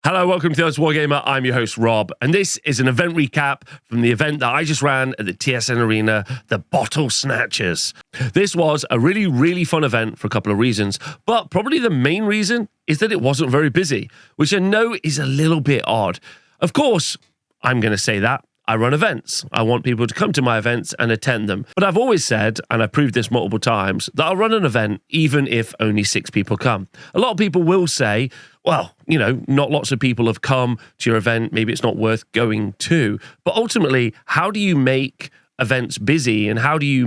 Hello, welcome to Wargamer. I'm your host, Rob, and this is an event recap from the event that I just ran at the TSN Arena, the Bottle Snatchers. This was a really fun event for a couple of reasons, but probably the main reason is that it wasn't very busy, which I know is a little bit odd. Of course, I'm going to say that. I run events. I want people to come to my events and attend them. But I've always said, and I've proved this multiple times, that I'll run an event even if only 6 people come. A lot of people will say, well, you know, not lots of people have come to your event. Maybe it's not worth going to. But ultimately, how do you make events busy, and how do you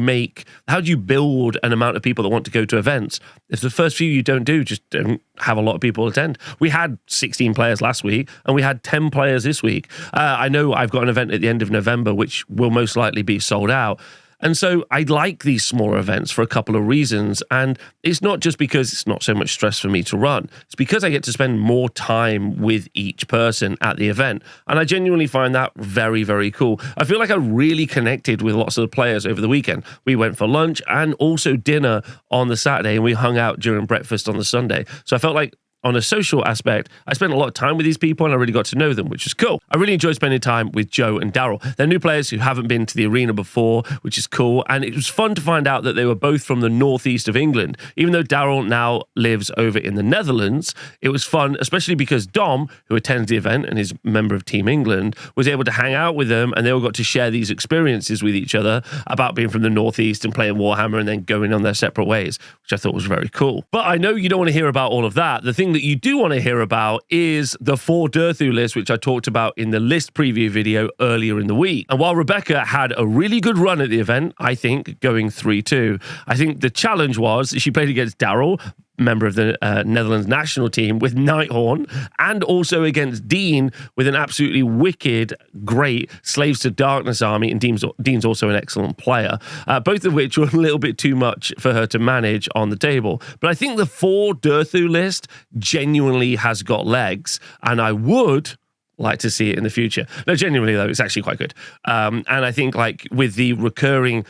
build an amount of people that want to go to events if the first few you don't do just don't have a lot of people attend? We had 16 players last week and we had 10 players this week. I know I've got an event at the end of November which will most likely be sold out. And so I like these smaller events for a couple of reasons. And it's not just because it's not so much stress for me to run. It's because I get to spend more time with each person at the event. And I genuinely find that very cool. I feel like I really connected with lots of the players over the weekend. We went for lunch and also dinner on the Saturday, and we hung out during breakfast on the Sunday. So I felt like on a social aspect, I spent a lot of time with these people and I really got to know them, which is cool. I really enjoyed spending time with Joe and Daryl. They're new players who haven't been to the arena before, which is cool. And it was fun to find out that they were both from the northeast of England. Even though Daryl now lives over in the Netherlands, it was fun, especially because Dom, who attends the event and is a member of Team England, was able to hang out with them, and they all got to share these experiences with each other about being from the northeast and playing Warhammer and then going on their separate ways, which I thought was very cool. But I know you don't want to hear about all of that. The thing that you do want to hear about is the 4 Durthu list, which I talked about in the list preview video earlier in the week. And while Rebecca had a really good run at the event, I think, going 3-2, I think the challenge was she played against Daryl, member of the Netherlands national team, with Nighthorn, and also against Dean with an absolutely wicked, great Slaves to Darkness army, and Dean's also an excellent player, both of which were a little bit too much for her to manage on the table. But I think the 4 Durthu list genuinely has got legs, and I would like to see it in the future. No, genuinely though, it's actually quite good. And I think like with the recurring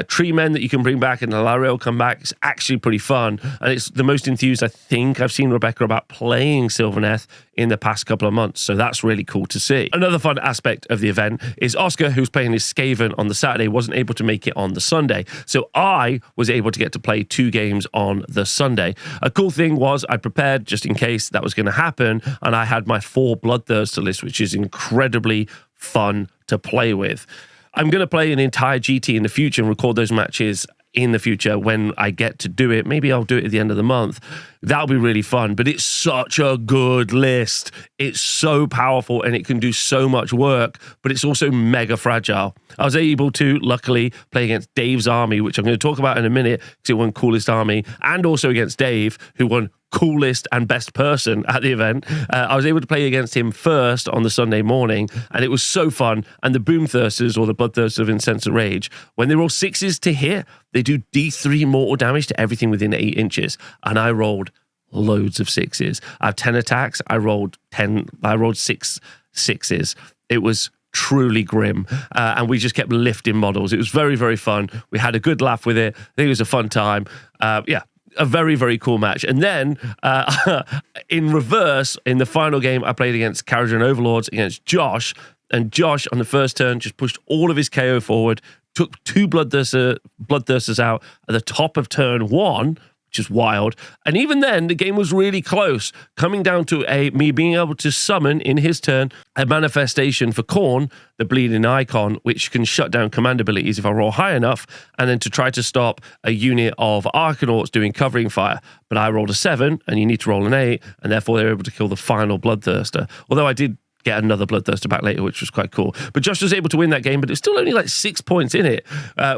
tree men that you can bring back and the Lariel come back, it's actually pretty fun. And it's the most enthused I think I've seen Rebecca about playing Sylvaneth in the past couple of months. So that's really cool to see. Another fun aspect of the event is Oscar, who's playing his Skaven on the Saturday, wasn't able to make it on the Sunday. So I was able to get to play 2 games on the Sunday. A cool thing was I prepared just in case that was going to happen, and I had my 4 Bloodthirster list, which is incredibly fun to play with. I'm going to play an entire GT in the future and record those matches in the future when I get to do it. Maybe I'll do it at the end of the month. That'll be really fun, but it's such a good list. It's so powerful and it can do so much work, but it's also mega fragile. I was able to, luckily, play against Dave's army, which I'm going to talk about in a minute because it won Coolest Army, and also against Dave, who won Coolest and Best Person at the event. I was able to play against him first on the Sunday morning, and it was so fun. And the Boomthirsters, or the Bloodthirsters of Incensed Rage, when they roll 6s to hit, they do D3 mortal damage to everything within 8 inches. And I rolled loads of 6s. I have 10 attacks. I rolled 6 6s. It was truly grim, and we just kept lifting models. It was very fun. We had a good laugh with it. I think it was a fun time. Yeah, a very cool match. And then in reverse, in the final game, I played against Kharadron Overlords against Josh, and Josh on the first turn just pushed all of his KO forward, took 2 Bloodthirsters out at the top of turn 1, which is wild. And even then, the game was really close, coming down to me being able to summon in his turn a manifestation for Khorne, the Bleeding Icon, which can shut down command abilities if I roll high enough, and then to try to stop a unit of Arcanauts doing covering fire. But I rolled a 7, and you need to roll an 8, and therefore they were able to kill the final Bloodthirster. Although I did get another Bloodthirster back later, which was quite cool. But Josh was able to win that game, but it was still only like 6 points in it,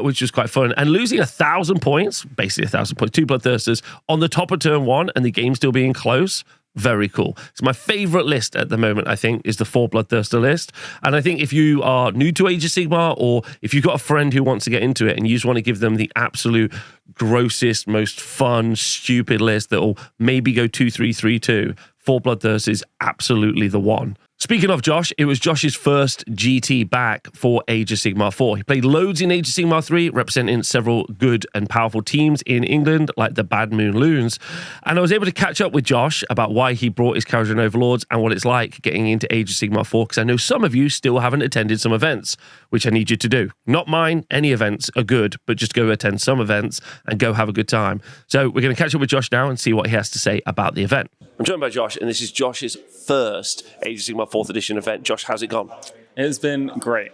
which was quite fun. And losing 1,000 points, basically 1,000 points, 2 Bloodthirsters on the top of turn 1 and the game still being close, very cool. So my favorite list at the moment, I think, is the 4 Bloodthirster list. And I think if you are new to Age of Sigmar, or if you've got a friend who wants to get into it and you just want to give them the absolute grossest, most fun, stupid list that will maybe go 2-3-3-2, 4 Bloodthirster is absolutely the one. Speaking of Josh, it was Josh's first GT back for Age of Sigmar 4. He played loads in Age of Sigmar 3, representing several good and powerful teams in England, like the Bad Moon Loons. And I was able to catch up with Josh about why he brought his Kharadron Overlords and what it's like getting into Age of Sigmar 4, because I know some of you still haven't attended some events, which I need you to do. Not mine, any events are good, but just go attend some events and go have a good time. So we're going to catch up with Josh now and see what he has to say about the event. I'm joined by Josh, and this is Josh's first Age of Sigmar 4th edition event. Josh, how's it gone? It's been great.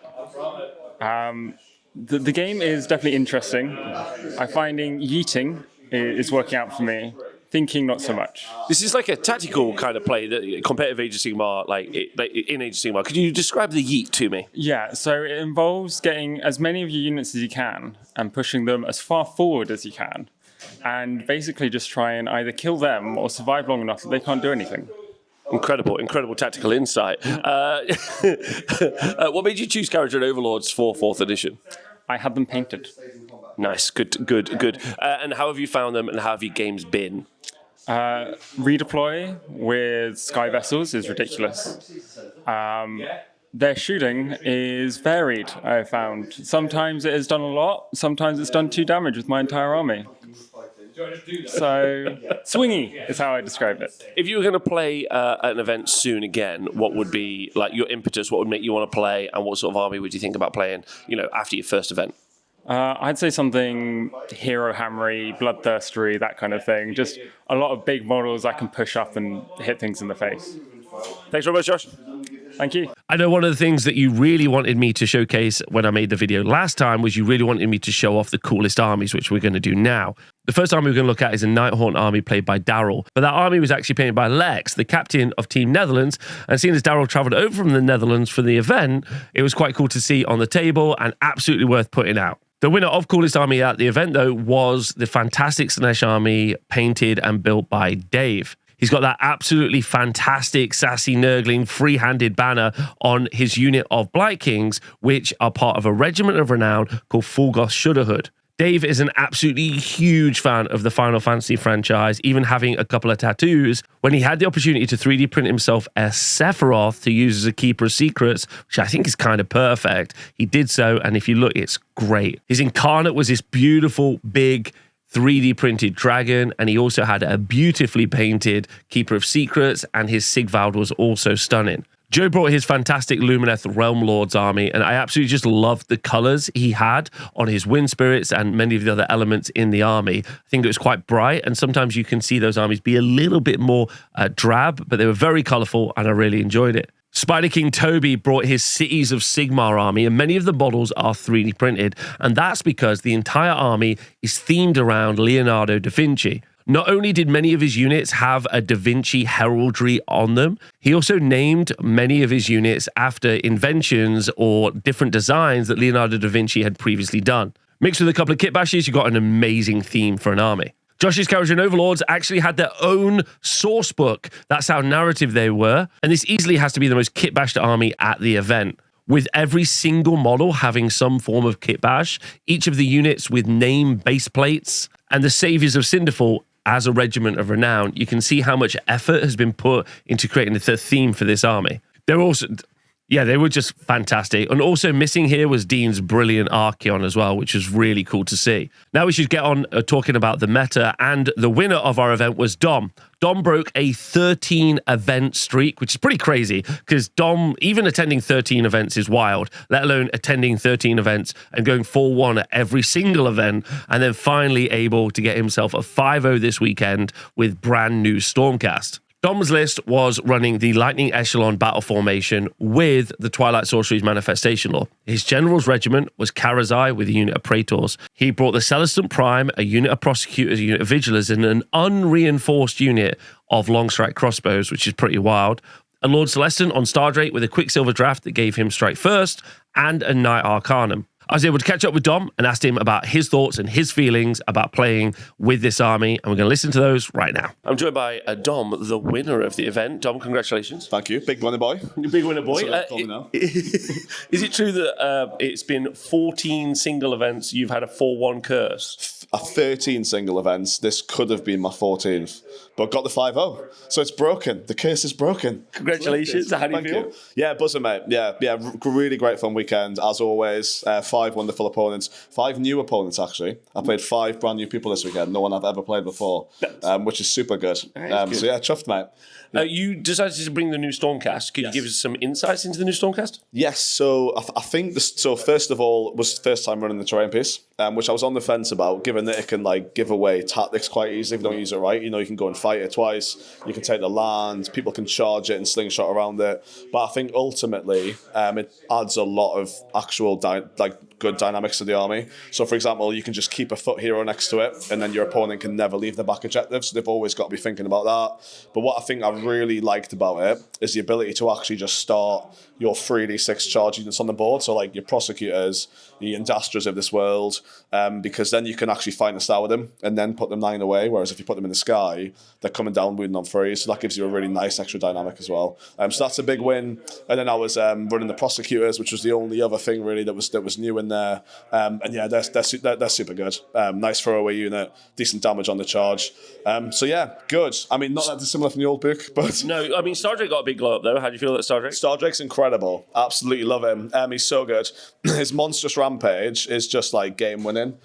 The game is definitely interesting. I'm finding yeeting is working out for me. Thinking, not so much. This is like a tactical kind of play, that competitive Age of Sigmar, like in Age of Sigmar. Could you describe the yeet to me? Yeah, so it involves getting as many of your units as you can and pushing them as far forward as you can. And basically just try and either kill them or survive long enough that they can't do anything. Incredible tactical insight. What made you choose Kharadron Overlords for 4th edition? I had them painted. Nice, good. And how have you found them, and how have your games been? Redeploy with Sky Vessels is ridiculous. Their shooting is varied, I found. Sometimes it has done a lot, sometimes it's done 2 damage with my entire army. So, swingy is how I describe it. If you were going to play an event soon again, what would be like your impetus? What would make you want to play, and what sort of army would you think about playing, after your first event? I'd say something hero hammery, bloodthirstery, that kind of thing. Just a lot of big models I can push up and hit things in the face. Thanks very much, Josh. Thank you. I know one of the things that you really wanted me to showcase when I made the video last time was you really wanted me to show off the coolest armies, which we're going to do now. The first army we're going to look at is a Nighthaunt army played by Daryl. But that army was actually painted by Lex, the captain of Team Netherlands. And seeing as Daryl travelled over from the Netherlands for the event, it was quite cool to see on the table and absolutely worth putting out. The winner of coolest army at the event, though, was the fantastic Slaanesh army painted and built by Dave. He's got that absolutely fantastic, sassy, nurgling, free-handed banner on his unit of Blight Kings, which are part of a regiment of renown called Fulgoth Shudderhood. Dave is an absolutely huge fan of the Final Fantasy franchise, even having a couple of tattoos. When he had the opportunity to 3D print himself a Sephiroth to use as a Keeper of Secrets, which I think is kind of perfect, he did so, and if you look, it's great. His incarnate was this beautiful, big, 3D printed dragon, and he also had a beautifully painted Keeper of Secrets, and his Sigvald was also stunning. Joe brought his fantastic Lumineth Realm Lords army, and I absolutely just loved the colors he had on his Wind Spirits and many of the other elements in the army. I think it was quite bright, and sometimes you can see those armies be a little bit more drab, but they were very colorful, and I really enjoyed it. Spider King Toby brought his Cities of Sigmar army, and many of the models are 3D printed, and that's because the entire army is themed around Leonardo da Vinci. Not only did many of his units have a Da Vinci heraldry on them, he also named many of his units after inventions or different designs that Leonardo da Vinci had previously done. Mixed with a couple of kit bashes, you got an amazing theme for an army. Josh's Kharadron Overlords actually had their own source book. That's how narrative they were. And this easily has to be the most kit bashed army at the event, with every single model having some form of kit bash, each of the units with name base plates, and the Saviors of Cinderfall as a regiment of renown. You can see how much effort has been put into creating the theme for this army. They're also... Yeah, they were just fantastic. And also missing here was Dean's brilliant Archeon as well, which was really cool to see. Now we should get on talking about the meta, and the winner of our event was Dom. Dom broke a 13 event streak, which is pretty crazy because Dom, even attending 13 events is wild, let alone attending 13 events and going 4-1 at every single event, and then finally able to get himself a 5-0 this weekend with brand new Stormcast. Dom's list was running the Lightning Echelon battle formation with the Twilight Sorcery's Manifestation Law. His general's regiment was Karazai with a unit of Praetors. He brought the Celestant Prime, a unit of Prosecutors, a unit of Vigilers, and an unreinforced unit of Longstrike Crossbows, which is pretty wild. A Lord Celestant on Stardrake with a Quicksilver draft that gave him Strike First, and a Knight Arcanum. I was able to catch up with Dom and asked him about his thoughts and his feelings about playing with this army, and we're going to listen to those right now. I'm joined by Dom, the winner of the event. Dom, congratulations. Thank you. Big winner boy. Big winner boy. Is it true that it's been 14 single events, you've had a 4-1 curse? 13 single events. This could have been my 14th, but got the 5-0. So it's broken. The curse is broken. Congratulations. How do you feel? Yeah, buzzing, mate. Yeah, really great fun weekend, as always. 5 wonderful opponents. 5 new opponents, actually. I played 5 brand new people this weekend. No one I've ever played before, which is super good. So yeah, chuffed, mate. You decided to bring the new Stormcast. Could you give us some insights into the new Stormcast? Yes, so I think so. First of all, it was the first time running the terrain piece, which I was on the fence about, given that it can like give away tactics quite easily if you don't use it right. You know, you can go and fight it twice. You can take the land. People can charge it and slingshot around it. But I think ultimately, it adds a lot of actual good dynamics to the army. So, for example, you can just keep a foot hero next to it, and then your opponent can never leave the back objective. So they've always got to be thinking about that. But what I think I really liked about it is the ability to actually just start your 3d6 charge units on the board. So like your prosecutors, your Indastras of this world, because then you can actually fight and style with them and then put them 9 away. Whereas if you put them in the sky, they're coming down wounding on 3. So that gives you a really nice extra dynamic as well. So that's a big win. And then I was running the prosecutors, which was the only other thing really that was new in there. And yeah, they're super good. Nice throwaway unit, decent damage on the charge. So yeah, good. I mean, not that dissimilar from the old book, but no. I mean, Star Drake got a big glow up though. How do you feel about Star Drake? Star Drake's incredible. Absolutely love him. He's so good. His monstrous rampage is just like game winning.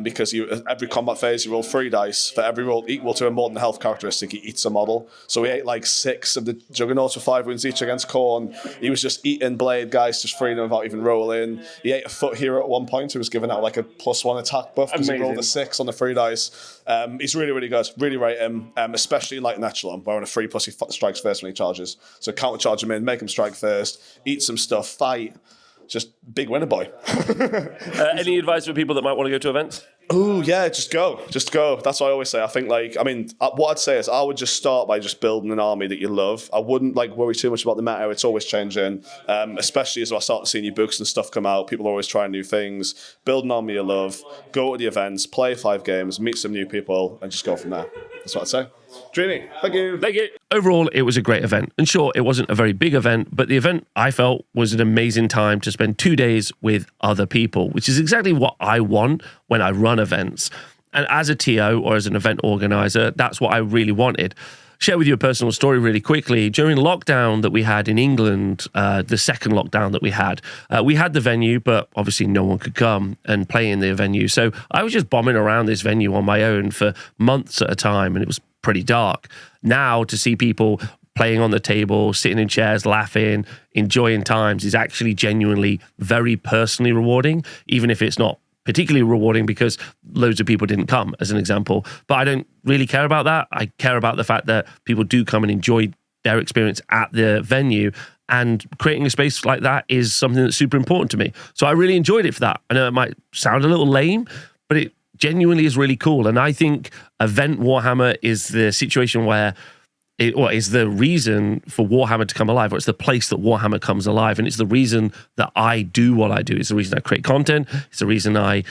Because every combat phase you roll 3 dice. For every roll equal to a more than health characteristic, he eats a model. So he ate like 6 of the Juggernauts for 5 wounds each against Khorne. He was just eating blade guys, just freeing them without even rolling. He ate a foot hero at one point who was giving out like a +1 attack buff because he rolled a 6 on the 3 dice. He's really, really good. Really rate him, especially in like an echelon, where on a 3+ he strikes first when he charges. So counter charge him in, make him strike first, eat some stuff, fight. Just big winner boy. Any advice for people that might want to go to events? Oh yeah, just go. That's what I always say. I think what I'd say is I would just start by just building an army that you love. I wouldn't worry too much about the meta. It's always changing, especially as I start to see new books and stuff come out. People are always trying new things. Build an army you love. Go to the events, play 5 games, meet some new people, and just go from there. That's what I'd say. Dreamy. Thank you. Overall, it was a great event. And sure, it wasn't a very big event, but the event, I felt, was an amazing time to spend 2 days with other people, which is exactly what I want when I run events. And as a TO or as an event organizer, that's what I really wanted. Share with you a personal story really quickly. During lockdown that we had in England, the second lockdown that we had the venue, but obviously no one could come and play in the venue. So I was just bombing around this venue on my own for months at a time, and it was pretty dark. Now to see people playing on the table, sitting in chairs, laughing, enjoying times is actually genuinely very personally rewarding, even if it's not particularly rewarding because loads of people didn't come, as an example. But I don't really care about that. I care about the fact that people do come and enjoy their experience at the venue, and creating a space like that is something that's super important to me. So I really enjoyed it for that. I know it might sound a little lame, but it genuinely is really cool. And I think Event Warhammer is the situation where is the reason for Warhammer to come alive, or it's the place that Warhammer comes alive, and it's the reason that I do what I do. It's the reason I create content. It's the reason I,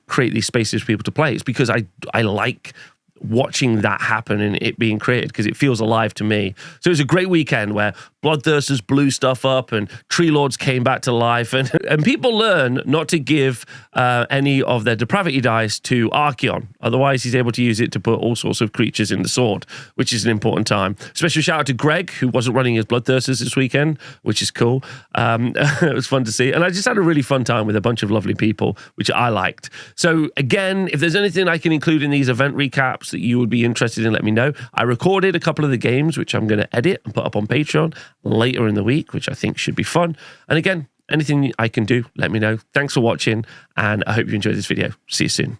create these spaces for people to play. It's because I like watching that happen and it being created because it feels alive to me. So it was a great weekend where Bloodthirsters blew stuff up and Tree Lords came back to life, and people learn not to give any of their depravity dice to Archeon. Otherwise, he's able to use it to put all sorts of creatures in the sword, which is an important time. Special shout out to Greg, who wasn't running his Bloodthirsters this weekend, which is cool. It was fun to see. And I just had a really fun time with a bunch of lovely people, which I liked. So again, if there's anything I can include in these event recaps that you would be interested in, let me know. I recorded a couple of the games, which I'm going to edit and put up on Patreon later in the week, which I think should be fun. And again, anything I can do, let me know. Thanks for watching, and I hope you enjoyed this video. See you soon.